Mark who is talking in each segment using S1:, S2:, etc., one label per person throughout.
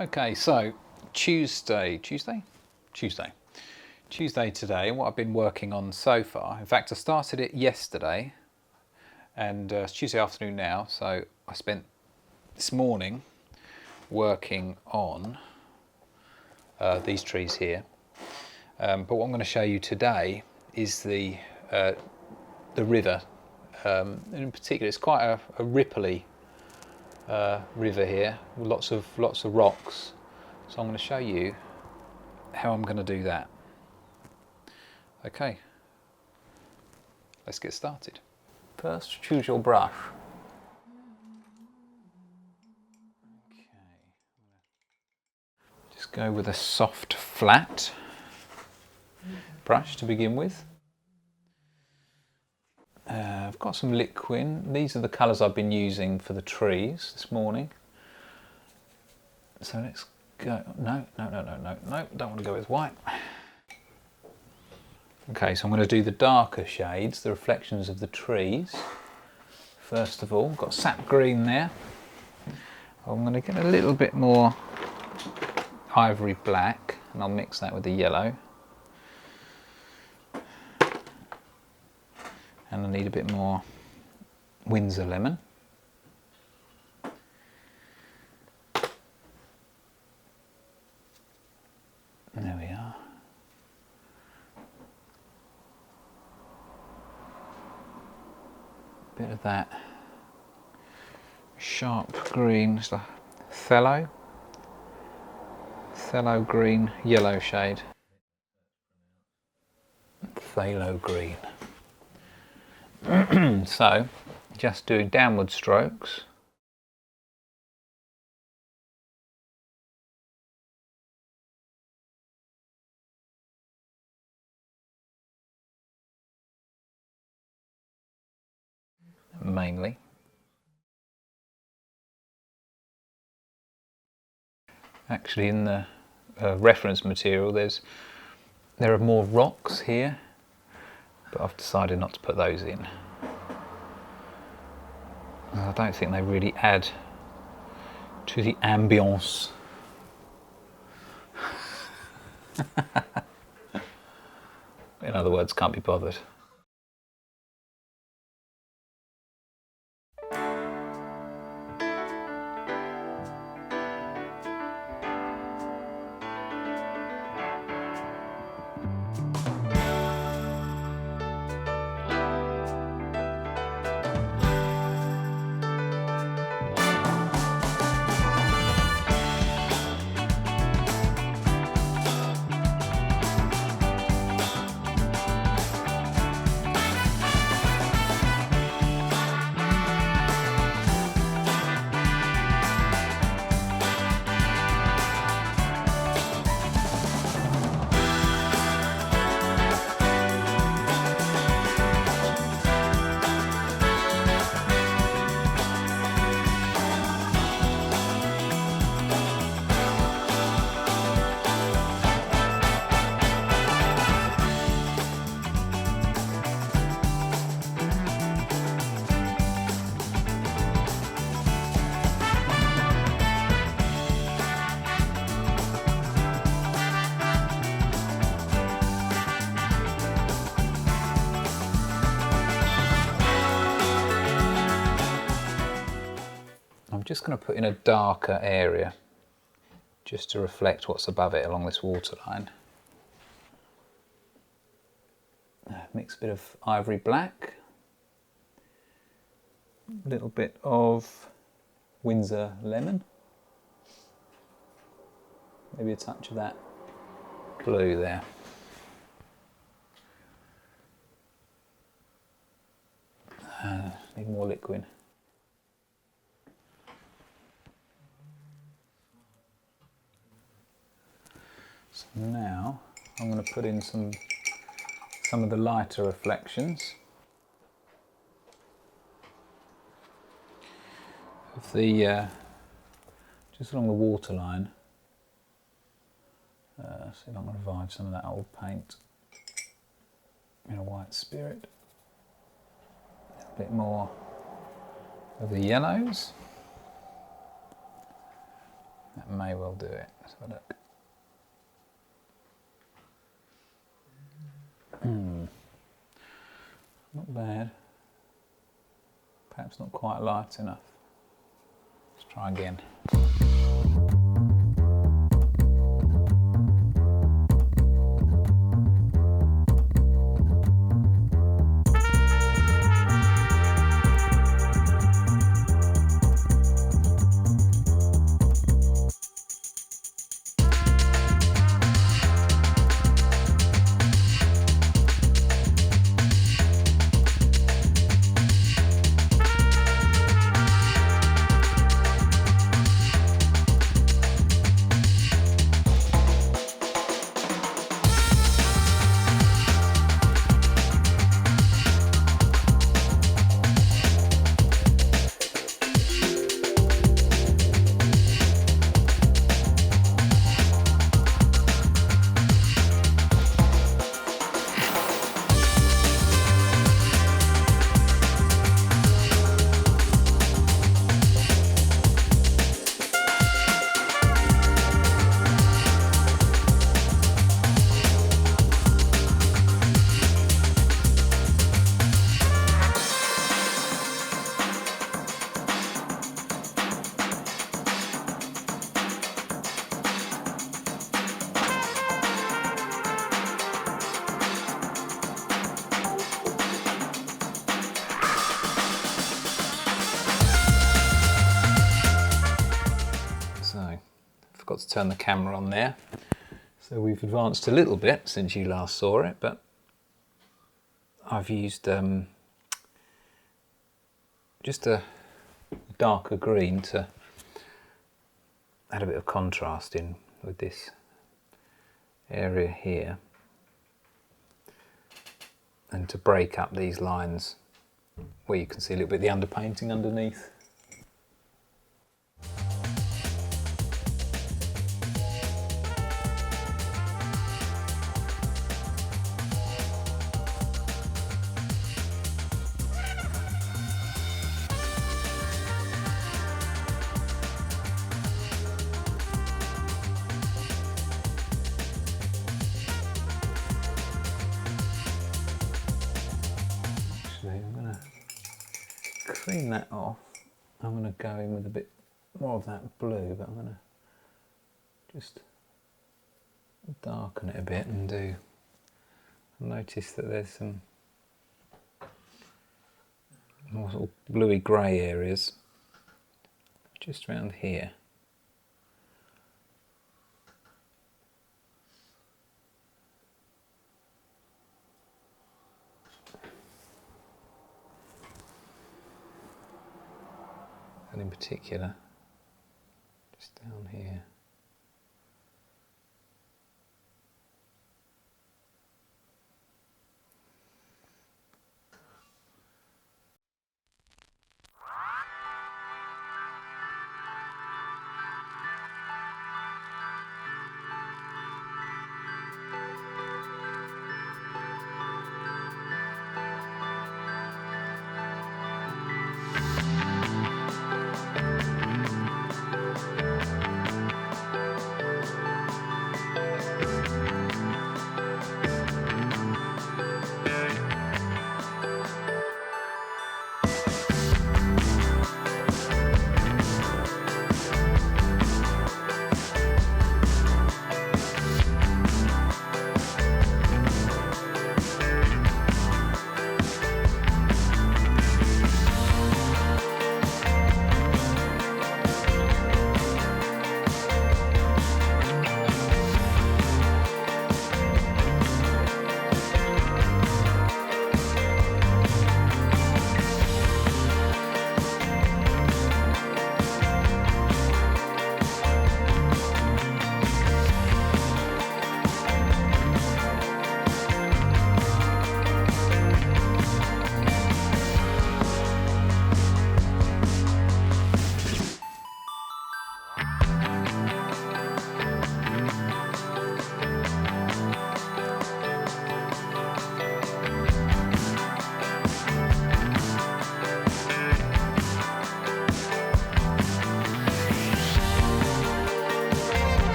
S1: Okay, so Tuesday today, and what I've been working on so far. In fact, I started it yesterday, and it's Tuesday afternoon now, so I spent this morning working on these trees here. But what I'm going to show you today is the river. And in particular, it's quite a ripply river here with lots of rocks. So I'm going to show you how I'm going to do that. Okay, let's get started. First, choose your brush. Okay, just go with a soft, flat brush to begin with. I've got some liquid. These are the colours I've been using for the trees this morning. So let's go. No, don't want to go with white. Okay, so I'm going to do the darker shades, the reflections of the trees. First of all, got sap green there. I'm going to get a little bit more ivory black, and I'll mix that with the yellow. And I need a bit more Winsor lemon. There we are. Bit of that sharp green, it's like phthalo green, yellow shade. Phthalo green. So, just doing downward strokes. Mainly. Actually, in the reference material, there are more rocks here, but I've decided not to put those in. I don't think they really add to the ambience. In other words, can't be bothered. I'm just going to put in a darker area just to reflect what's above it along this waterline. Mix a bit of ivory black, a little bit of Winsor lemon, maybe a touch of that blue there. Need more liquid. So now I'm going to put in some of the lighter reflections of the just along the waterline. See if I can revive some of that old paint in a white spirit. A bit more of the yellows. That That may well do it. Let's have a look. Not bad. Perhaps not quite light enough. Let's try again. Forgot to turn the camera on there. So we've advanced a little bit since you last saw it, but I've used just a darker green to add a bit of contrast in with this area here, and to break up these lines where you can see a little bit of the underpainting underneath. I'm going to clean that off. I'm going to go in with a bit more of that blue, but I'm going to just darken it a bit and do. Notice that there's some more sort of bluey grey areas just around here. And in particular, just down here.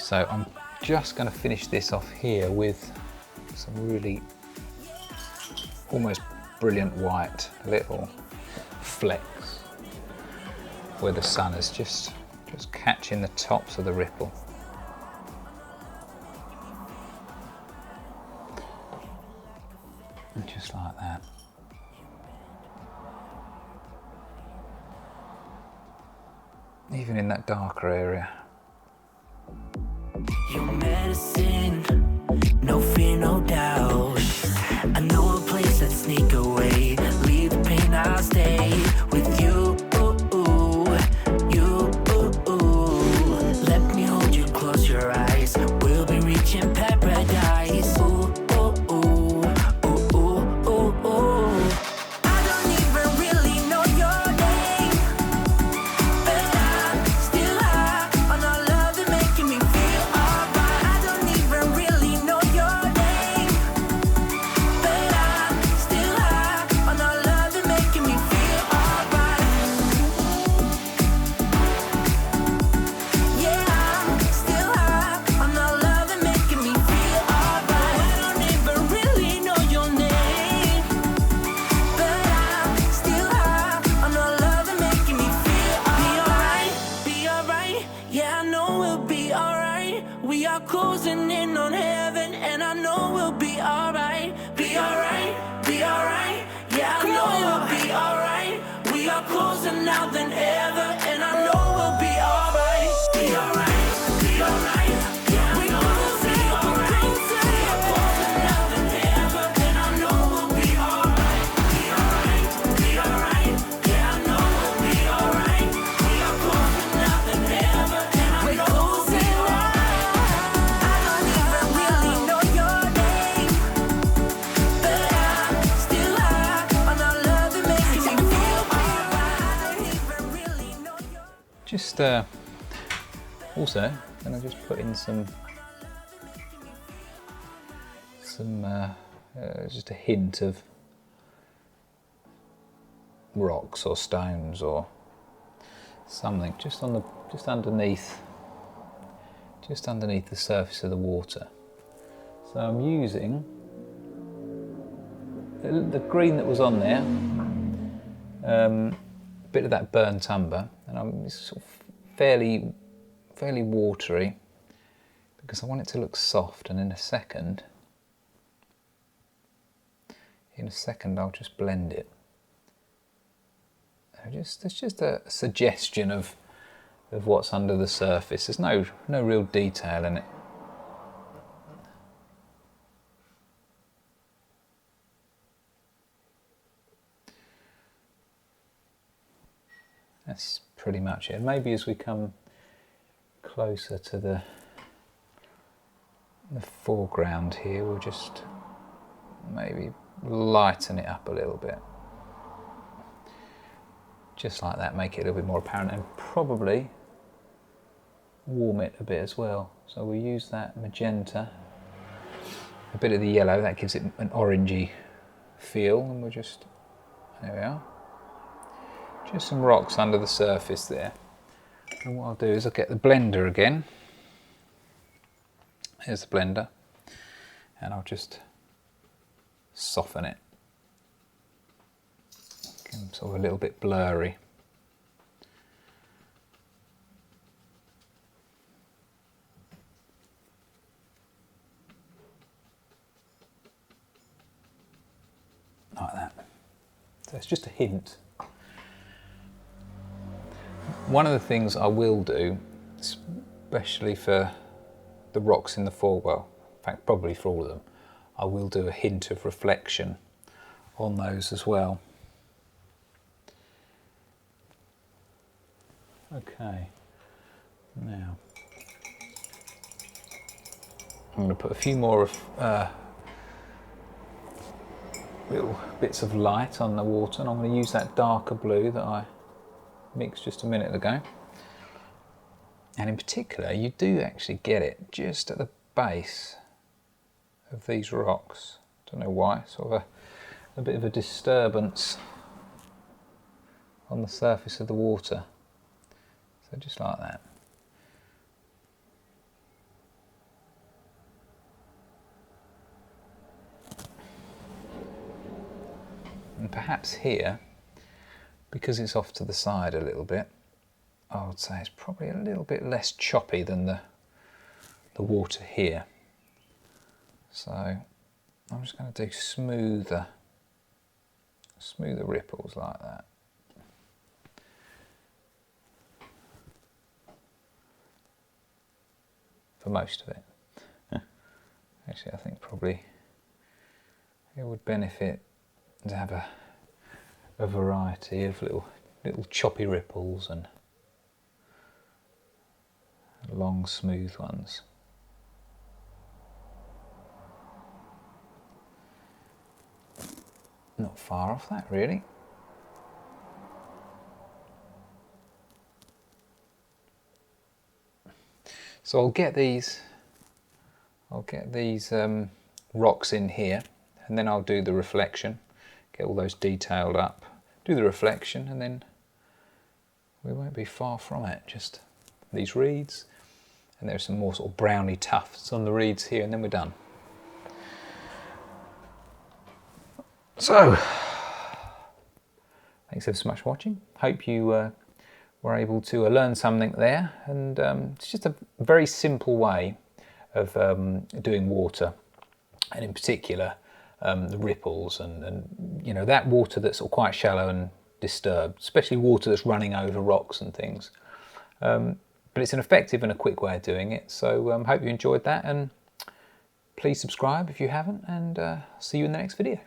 S1: So I'm just going to finish this off here with some really almost brilliant white little flecks where the sun is just catching the tops of the ripple. And just like that. Even in that darker area.
S2: Your medicine, no fear, no doubt. I know a place that sneak away. Leave the pain, I'll stay with you. Let me hold you, close your eyes. We'll be reaching paradise. I don't even really know your name, but I'm still high on our love and making me feel alright. I don't even really know your name, but I'm still high on our love and making me feel alright. Yeah, I'm still high on our love and making me feel alright. I don't even really know your name, but I'm still high on our love and making me feel alright. Be alright, yeah, I know we'll be alright. We are closing in on heaven, and I know we'll be alright. Be alright, yeah, I know we'll be alright. We are closer now than ever, and I know we'll be alright. Be alright, yeah, I know we'll be alright. We are closer now than ever, and I know we'll be alright. Be alright, yeah, I know we'll be alright. We are closer now than ever, and I know we'll be alright. I don't even really know your name, but I'm still high on our love and making me feel alright. I don't even really know your
S1: Just also, and I just put in some just a hint of rocks or stones or something just underneath the surface of the water. So I'm using the green that was on there, a bit of that burnt umber, and it's sort of fairly watery because I want it to look soft. And in a second I'll just blend it. It's just a suggestion of what's under the surface. There's no real detail in it. That's pretty much it. Maybe as we come closer to the foreground here, we'll just maybe lighten it up a little bit. Just like that, make it a little bit more apparent, and probably warm it a bit as well. So we'll use that magenta, a bit of the yellow, that gives it an orangey feel, and we'll just, there we are. Just some rocks under the surface there. And what I'll do is I'll get the blender again. Here's the blender. And I'll just soften it. Sort of a little bit blurry. Like that. So it's just a hint. One of the things I will do, especially for the rocks in the foreground, in fact probably for all of them, I will do a hint of reflection on those as well. Okay, now I'm going to put a few more of little bits of light on the water, and I'm going to use that darker blue that I mixed just a minute ago. And in particular, you do actually get it just at the base of these rocks. Don't know why, sort of a bit of a disturbance on the surface of the water. So just like that. And perhaps here, because it's off to the side a little bit, I would say it's probably a little bit less choppy than the water here. So I'm just going to do smoother ripples like that. For most of it. Actually, I think probably it would benefit to have a variety of little choppy ripples and long smooth ones. Not far off that, really. So I'll get these rocks in here, and then I'll do the reflection, get all those detailed up, do the reflection, and then we won't be far from it. Just these reeds, and there's some more sort of browny tufts on the reeds here, and then we're done. So, thanks ever so much for watching. Hope you were able to learn something there, and it's just a very simple way of doing water, and in particular the ripples and you know, that water that's sort of quite shallow and disturbed, especially water that's running over rocks and things. But it's an effective and a quick way of doing it, so hope you enjoyed that, and please subscribe if you haven't, and see you in the next video.